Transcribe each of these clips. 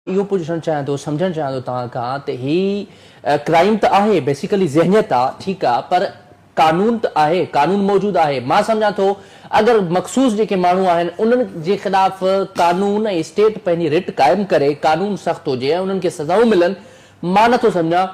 इहो पुछण चाहियां थो सम्झणु चाहियां थो तव्हां खां त ही क्राइम त आहे बेसिकली ज़हनियत आहे ठीकु आहे पर कानून त आहे कानून मौजूदु आहे मां सम्झां थो अगरि मख़सूस जेके माण्हू आहिनि उन्हनि जे ख़िलाफ़ कानून ऐं स्टेट पंहिंजी रिट क़ाइमु करे कानून सख़्तु हुजे ऐं उन्हनि खे सज़ाऊं मिलनि मां नथो सम्झां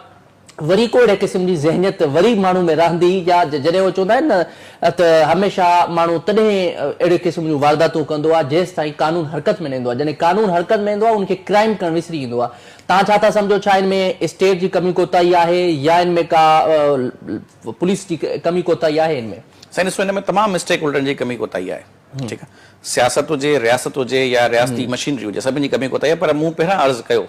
वरी को अहिड़े क़िस्म जी ज़हनियत वरी माण्हू में रहंदी या जॾहिं उहो चवंदा आहिनि न त हमेशह माण्हू तॾहिं अहिड़े क़िस्म जूं वारदातूं कंदो आहे जेसि ताईं कानून हरकत में न ईंदो आहे जॾहिं कानून हरकत में ईंदो आहे उनखे क्राइम करणु विसरी ईंदो आहे तव्हां छा था सम्झो छा हिन में स्टेट जी कमी कोताही आहे या हिन में का पुलिस जी कमी कोताही आहे हिन में साईं ॾिसो हिन में तमामु मिस्टेक उल्टनि जी कमी कोताही आहे ठीकु आहे सियासत हुजे रियासत हुजे या रियासती मशीनरी हुजे सभिनी जी कमी कोताही आहे पर मूं पहिरां अर्ज़ु कयो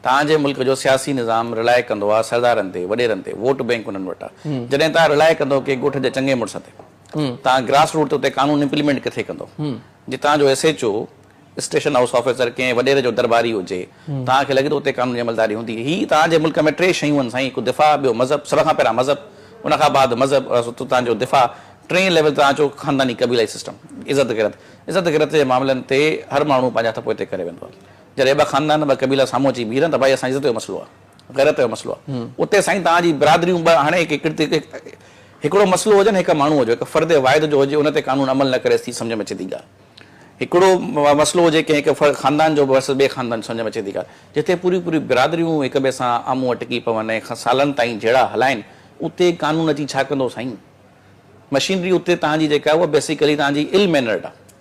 तव्हांजे मुल्क जो सियासी निज़ाम रिलाए कंदो आहे सरदारनि ते वॾेरनि ते वोट बैंक उन्हनि वटि आहे जॾहिं तव्हां रिलाए कंदो के ॻोठ जे चङे मुड़ुस ते तव्हां ग्रास रूट ते उते कानून इम्प्लीमेंट किथे कंदो जे तव्हांजो SHO स्टेशन हाउस ऑफिसर कंहिं वॾेरे जो दरबारी हुजे तव्हांखे लॻे थो उते कानून जी अमलदारी हूंदी ही तव्हांजे मुल्क में टे शयूं आहिनि साईं हिकु दिफ़ा ॿियो मज़हब सभ खां पहिरियां मज़हब उनखां बाद मज़हब तव्हांजो दिफ़ा टे लेवल तव्हांजो ख़ानदानी क़बीलाई सिस्टम इज़त गिरत जे मामलनि ते हर माण्हू पंहिंजा हथ पोइ करे वेंदो आहे जॾहिं ॿ ख़ानदान ॿ क़बीला साम्हूं अची बीहनि त भाई असां इज़त जो मसइलो आहे ग़ैरत जो मसइलो आहे उते साईं तव्हांजी बिरादरियूं ॿ हाणे हिकिड़ो मसइलो हुजे न हिकु माण्हू हुजे हिकु फ़र्द वाहिद जो हुजे उन ते कानून अमल न करे थी सम्झ में अचे थी ॻाल्हि हिकिड़ो मसइलो हुजे कंहिं हिकु ख़ानदान जो वर्सेस ॿिए ख़ानदान सम्झ में अचे थी ॻाल्हि जिथे पूरी बिरादरियूं हिक ॿिए सां आम्हूं अटकी पवनि ऐं सालनि ताईं जहिड़ा हलाइनि उते कानून अची छा कंदो साईं मशीनरी उते तव्हांजी जेका आहे उहा बेसिकली तव्हांजी इल मैनर्ड आहे